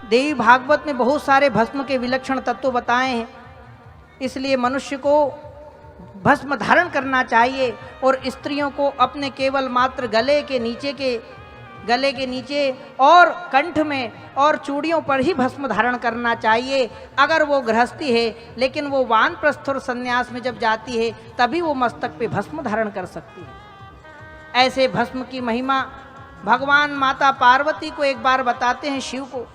देवी भागवत में बहुत सारे भस्म के विलक्षण तत्व बताए हैं, इसलिए मनुष्य को भस्म धारण करना चाहिए और स्त्रियों को अपने केवल मात्र गले के नीचे और कंठ में और चूड़ियों पर ही भस्म धारण करना चाहिए। अगर वो गृहस्थी है, लेकिन वो वानप्रस्थ और संन्यास में जब जाती है तभी वो मस्तक पे भस्म धारण कर सकती है। ऐसे भस्म की महिमा भगवान माता पार्वती को एक बार बताते हैं शिव को।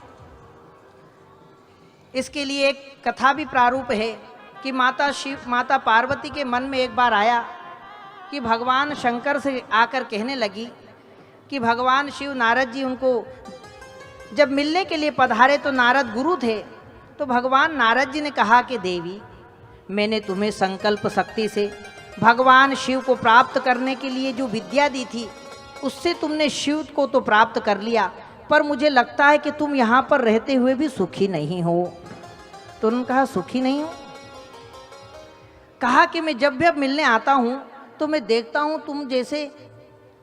इसके लिए एक कथा भी प्रारूप है कि माता पार्वती के मन में एक बार आया कि भगवान शंकर से आकर कहने लगी कि भगवान शिव नारद जी उनको जब मिलने के लिए पधारे तो नारद गुरु थे, तो भगवान नारद जी ने कहा कि देवी, मैंने तुम्हें संकल्प शक्ति से भगवान शिव को प्राप्त करने के लिए जो विद्या दी थी उससे तुमने शिव को तो प्राप्त कर लिया, पर मुझे लगता है कि तुम यहाँ पर रहते हुए भी सुखी नहीं हो। तो उन्होंने कहा सुखी नहीं हो? कहा कि मैं जब भी अब मिलने आता हूँ तो मैं देखता हूँ तुम जैसे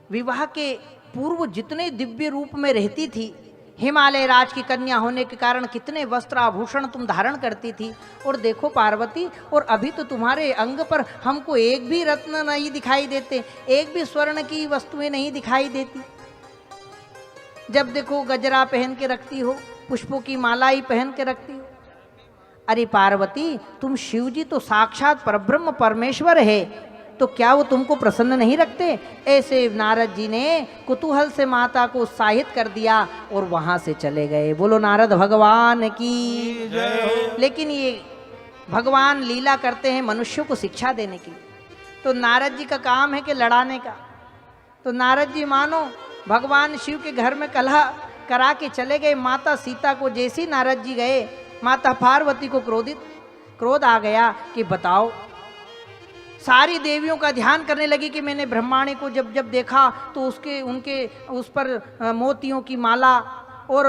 विवाह के पूर्व जितने दिव्य रूप में रहती थी, हिमालय राज की कन्या होने के कारण कितने वस्त्र आभूषण तुम धारण करती थी, और देखो पार्वती, और अभी तो तुम्हारे अंग पर हमको एक भी रत्न नहीं दिखाई देते, एक भी स्वर्ण की वस्तुएं नहीं दिखाई देती। जब देखो गजरा पहन के रखती हो, पुष्पों की माला ही पहन के रखती हो। अरे पार्वती, तुम शिव जी तो साक्षात परब्रह्म परमेश्वर है, तो क्या वो तुमको प्रसन्न नहीं रखते? ऐसे नारद जी ने कुतूहल से माता को उत्साहित कर दिया और वहां से चले गए। बोलो नारद भगवान की जय। लेकिन ये भगवान लीला करते हैं मनुष्यों को शिक्षा देने की, तो नारद जी का काम है कि लड़ाने का। तो नारद जी मानो भगवान शिव के घर में कलह करा के चले गए। माता सीता को जैसे ही नारद जी गए, माता पार्वती को क्रोध आ गया कि बताओ, सारी देवियों का ध्यान करने लगी कि मैंने ब्रह्माणी को जब जब देखा तो उस पर मोतियों की माला और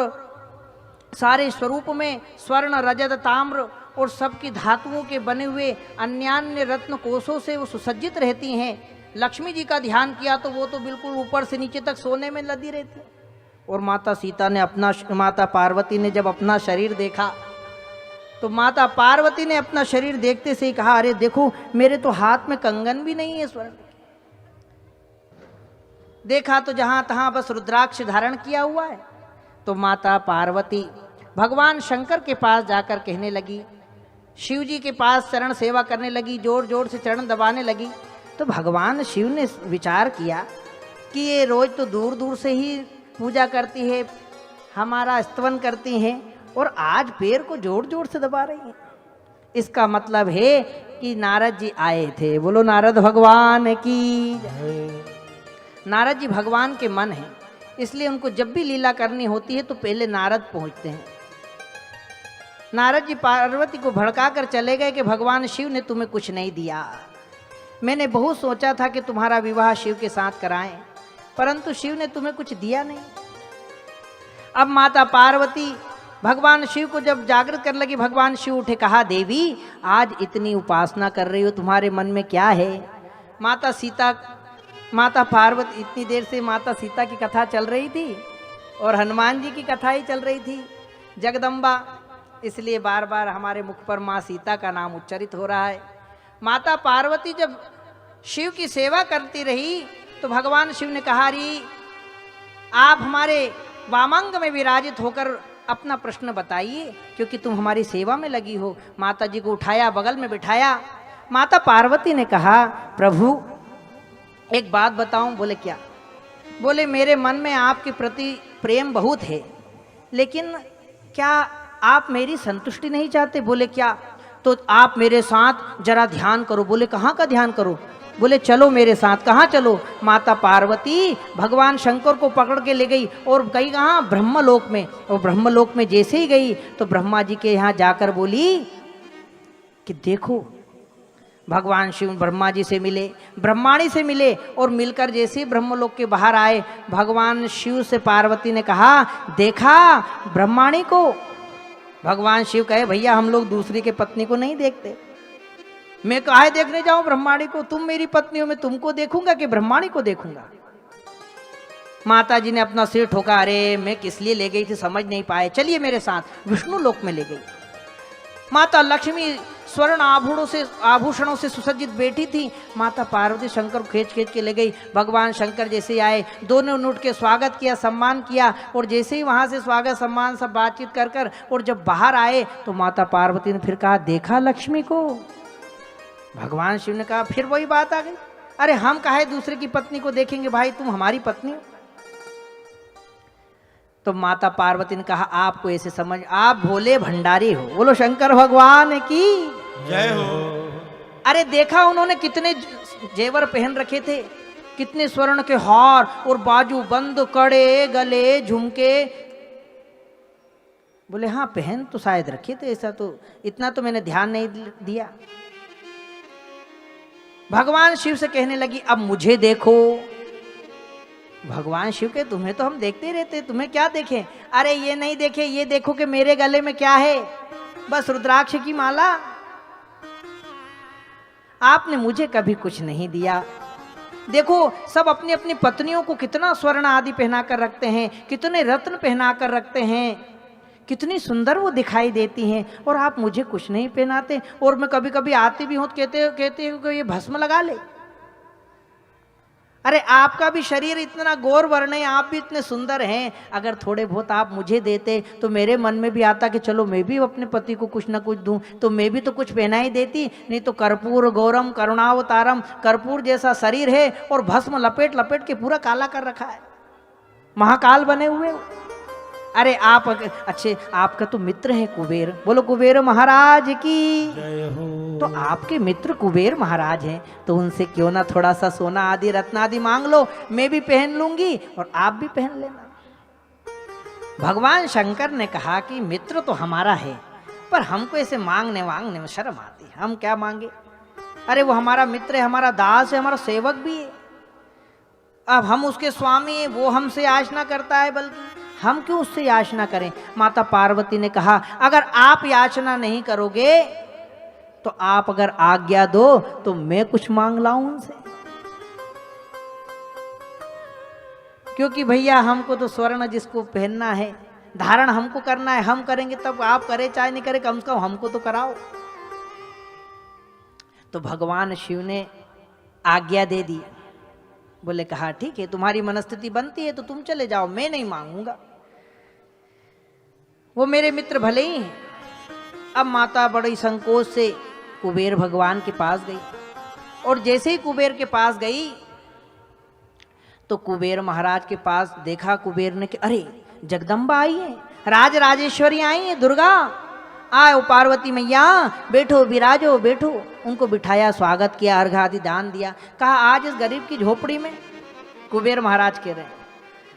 सारे स्वरूप में स्वर्ण रजत ताम्र और सबकी धातुओं के बने हुए अन्यान्य रत्न कोशों से वो सुसज्जित रहती हैं। लक्ष्मी जी का ध्यान किया तो वो तो बिल्कुल ऊपर से नीचे तक सोने में लदी रहती। और माता पार्वती ने जब अपना शरीर देखा तो माता पार्वती ने अपना शरीर देखते से ही कहा, अरे देखो, मेरे तो हाथ में कंगन भी नहीं है स्वर्ण। देखा तो जहां तहां बस रुद्राक्ष धारण किया हुआ है। तो माता पार्वती भगवान शंकर के पास जाकर कहने लगी, शिव जी के पास चरण सेवा करने लगी, जोर जोर से चरण दबाने लगी। तो भगवान शिव ने विचार किया कि ये रोज तो दूर दूर से ही पूजा करती है, हमारा स्तवन करती हैं, और आज पैर को जोर जोर से दबा रही है। इसका मतलब है कि नारद जी आए थे। बोलो नारद भगवान की। नारद जी भगवान के मन हैं, इसलिए उनको जब भी लीला करनी होती है तो पहले नारद पहुंचते हैं। नारद जी पार्वती को भड़का कर चले गए कि भगवान शिव ने तुम्हें कुछ नहीं दिया। मैंने बहुत सोचा था कि तुम्हारा विवाह शिव के साथ कराएं, परंतु शिव ने तुम्हें कुछ दिया नहीं। अब माता पार्वती भगवान शिव को जब जागृत करने लगी, भगवान शिव उठे, कहा, देवी, आज इतनी उपासना कर रही हो, तुम्हारे मन में क्या है? माता पार्वती, इतनी देर से माता सीता की कथा चल रही थी और हनुमान जी की कथा ही चल रही थी, जगदम्बा, इसलिए बार बार हमारे मुख पर माँ सीता का नाम उच्चारित हो रहा है। माता पार्वती जब शिव की सेवा करती रही तो भगवान शिव ने कहा, री आप हमारे वामांग में विराजित होकर अपना प्रश्न बताइए, क्योंकि तुम हमारी सेवा में लगी हो। माता जी को उठाया, बगल में बिठाया। माता पार्वती ने कहा, प्रभु एक बात बताऊं। बोले क्या? बोले मेरे मन में आपके प्रति प्रेम बहुत है, लेकिन क्या आप मेरी संतुष्टि नहीं चाहते? बोले क्या? तो आप मेरे साथ जरा ध्यान करो। बोले कहाँ का ध्यान करो? बोले चलो मेरे साथ। कहाँ चलो? माता पार्वती भगवान शंकर को पकड़ के ले गई और गई कहाँ? ब्रह्मलोक में। और ब्रह्मलोक में जैसे ही गई तो ब्रह्मा जी के यहाँ जाकर बोली कि देखो, भगवान शिव ब्रह्मा जी से मिले, ब्रह्माणी से मिले, और मिलकर जैसे ही ब्रह्मलोक के बाहर आए, भगवान शिव से पार्वती ने कहा, देखा ब्रह्माणी को? भगवान शिव कहे, भैया हम लोग दूसरी के पत्नी को नहीं देखते, मैं काहे देखने जाऊं ब्रह्माणी को? तुम मेरी पत्नी हो, मैं तुमको देखूंगा कि ब्रह्माणी को देखूंगा? माता जी ने अपना सिर ठोका, अरे मैं किस लिए ले गई थी समझ नहीं पाए, चलिए मेरे साथ। विष्णु लोक में ले गई। माता लक्ष्मी स्वर्ण आभूषणों से सुसज्जित बैठी थी। माता पार्वती शंकर को खींच खींच के ले गई। भगवान शंकर जैसे आए, दोनों ने उठ के स्वागत किया, सम्मान किया, और जैसे ही वहां से स्वागत सम्मान सब बातचीत कर कर और जब बाहर आए तो माता पार्वती ने फिर कहा, देखा लक्ष्मी को? भगवान शिव ने कहा, फिर वही बात आ गई, अरे हम काहे दूसरे की पत्नी को देखेंगे, भाई तुम हमारी पत्नी हो। तो माता पार्वती ने कहा, आपको ऐसे समझ, आप भोले भंडारी हो। बोलो शंकर भगवान की जय हो। अरे देखा उन्होंने कितने जेवर पहन रखे थे, कितने स्वर्ण के हार और बाजू बंद, कड़े, गले, झुमके। बोले हाँ पहन तो शायद रखे थे, ऐसा तो इतना तो मैंने ध्यान नहीं दिया। भगवान शिव से कहने लगी, अब मुझे देखो। भगवान शिव के, तुम्हें तो हम देखते ही रहते, तुम्हें क्या देखें? अरे ये नहीं देखे, ये देखो कि मेरे गले में क्या है, बस रुद्राक्ष की माला। आपने मुझे कभी कुछ नहीं दिया। देखो सब अपनी अपनी पत्नियों को कितना स्वर्ण आदि पहना कर रखते हैं, कितने रत्न पहना कर रखते हैं, कितनी सुंदर वो दिखाई देती हैं, और आप मुझे कुछ नहीं पहनाते। और मैं कभी कभी आती भी हूं तो कहते हो कि ये भस्म लगा ले। अरे आपका भी शरीर इतना गौर वर्ण है, आप भी इतने सुंदर हैं, अगर थोड़े बहुत आप मुझे देते तो मेरे मन में भी आता कि चलो मैं भी अपने पति को कुछ ना कुछ दूं, तो मैं भी तो कुछ पहना ही देती। नहीं तो कर्पूर गौरम करुणावतारम, कर्पूर जैसा शरीर है और भस्म लपेट लपेट के पूरा काला कर रखा है, महाकाल बने हुए। अरे आप अच्छे, आपका तो मित्र है कुबेर। बोलो कुबेर महाराज की जय हो। तो आपके मित्र कुबेर महाराज हैं, तो उनसे क्यों ना थोड़ा सा सोना आदि रत्न आदि मांग लो, मैं भी पहन लूंगी और आप भी पहन लेना। भगवान शंकर ने कहा कि मित्र तो हमारा है, पर हमको ऐसे मांगने में शर्म आती है, हम क्या मांगे? अरे वो हमारा मित्र है, हमारा दास है, हमारा सेवक भी है। अब हम उसके स्वामी हैं, वो हमसे याचना करता है, बल्कि हम क्यों उससे याचना करें? माता पार्वती ने कहा, अगर आप याचना नहीं करोगे तो आप अगर आज्ञा दो तो मैं कुछ मांग लाऊं उनसे, क्योंकि भैया हमको तो स्वर्ण जिसको पहनना है, धारण हमको करना है, हम करेंगे तब, आप करे चाहे नहीं करे, कम से कम हमको तो कराओ। तो भगवान शिव ने आज्ञा दे दी। बोले कहा ठीक है, तुम्हारी मनस्थिति बनती है तो तुम चले जाओ, मैं नहीं मांगूंगा, वो मेरे मित्र भले ही हैं। अब माता बड़ी संकोच से कुबेर भगवान के पास गई, और जैसे ही कुबेर के पास गई तो कुबेर महाराज के पास देखा कुबेर ने कि अरे जगदम्बा आई है, राज राजेश्वरी आई है, दुर्गा आओ, पार्वती मैया बैठो, विराजो, बैठो। उनको बिठाया, स्वागत किया, अर्घ आदि दान दिया। कहा आज इस गरीब की झोपड़ी में, कुबेर महाराज कह रहे हैं।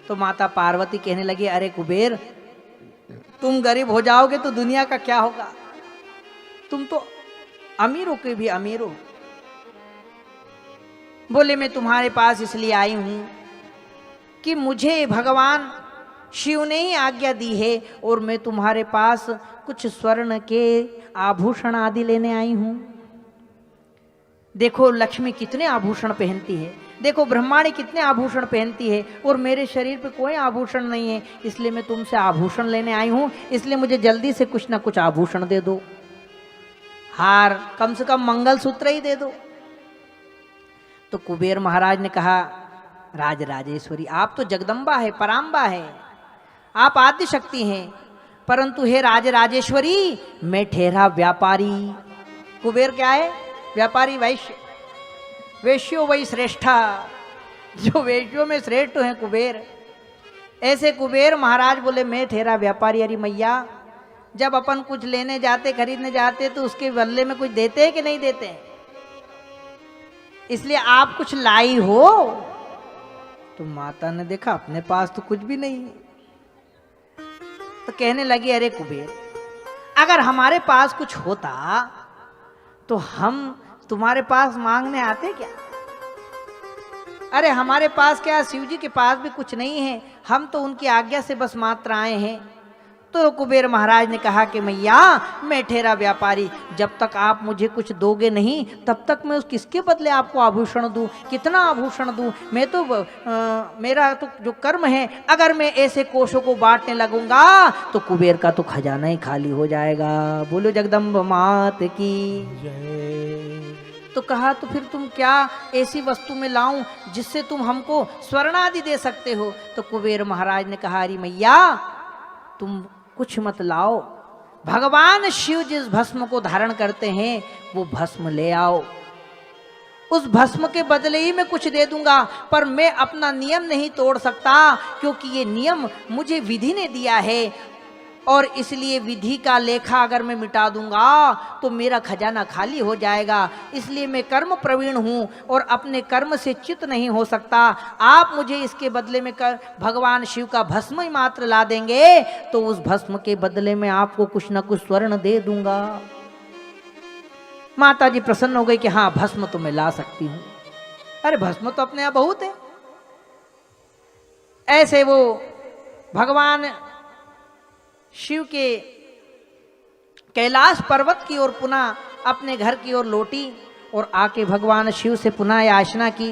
तो माता पार्वती कहने लगी, अरे कुबेर तुम गरीब हो जाओगे तो दुनिया का क्या होगा, तुम तो अमीरों के भी अमीर हो। बोले मैं तुम्हारे पास इसलिए आई हूं कि मुझे भगवान शिव ने ही आज्ञा दी है, और मैं तुम्हारे पास कुछ स्वर्ण के आभूषण आदि लेने आई हूं। देखो लक्ष्मी कितने आभूषण पहनती है, देखो ब्रह्माणी कितने आभूषण पहनती है, और मेरे शरीर पे कोई आभूषण नहीं है, इसलिए मैं तुमसे आभूषण लेने आई हूं। इसलिए मुझे जल्दी से कुछ ना कुछ आभूषण दे दो, हार, कम से कम मंगलसूत्र ही दे दो। तो कुबेर महाराज ने कहा, राज राजेश्वरी आप तो जगदम्बा है, पराम्बा है, आप आदि शक्ति हैं, परंतु हे राज राजेश्वरी मैं ठहरा व्यापारी। कुबेर क्या है? व्यापारी, वैश्य, वेश्यो वही श्रेष्ठा, जो वेश्यों में श्रेष्ठ हैं कुबेर। ऐसे कुबेर महाराज बोले मैं ठहरा व्यापारी। अरे मैया जब अपन कुछ लेने जाते, खरीदने जाते, तो उसके बदले में कुछ देते हैं कि नहीं देते हैं? इसलिए आप कुछ लाई हो। तो माता ने देखा अपने पास तो कुछ भी नहीं है, तो कहने लगी, अरे कुबेर अगर हमारे पास कुछ होता तो हम तुम्हारे पास मांगने आते क्या? अरे हमारे पास क्या, शिव जी के पास भी कुछ नहीं है, हम तो उनकी आज्ञा से बस मात्र आए हैं। तो कुबेर महाराज ने कहा कि मैया मैं ठहरा व्यापारी, जब तक आप मुझे कुछ दोगे नहीं तब तक मैं उस किसके बदले आपको आभूषण दूं, कितना आभूषण दूं। मैं तो मेरा तो जो कर्म है, अगर मैं ऐसे कोषों को बांटने लगूंगा तो कुबेर का तो खजाना ही खाली हो जाएगा। बोलो जगदम्ब मात की जय। तो कहा तो फिर तुम क्या ऐसी वस्तु में लाऊं जिससे तुम हमको स्वर्ण आदि दे सकते हो। तो कुबेर महाराज ने कहा अरे मैया तुम कुछ मत लाओ, भगवान शिव जिस भस्म को धारण करते हैं वो भस्म ले आओ, उस भस्म के बदले ही मैं कुछ दे दूंगा। पर मैं अपना नियम नहीं तोड़ सकता, क्योंकि ये नियम मुझे विधि ने दिया है, और इसलिए विधि का लेखा अगर मैं मिटा दूंगा तो मेरा खजाना खाली हो जाएगा। इसलिए मैं कर्म प्रवीण हूं और अपने कर्म से च्युत नहीं हो सकता। आप मुझे इसके बदले में भगवान शिव का भस्म ही मात्र ला देंगे तो उस भस्म के बदले में आपको कुछ ना कुछ स्वर्ण दे दूंगा। माता जी प्रसन्न हो गई कि हाँ भस्म तो मैं ला सकती हूं। अरे भस्म तो अपने यहाँ बहुत है। ऐसे वो भगवान शिव के कैलाश पर्वत की ओर पुनः अपने घर की ओर लौटी और आके भगवान शिव से पुनः याचना की।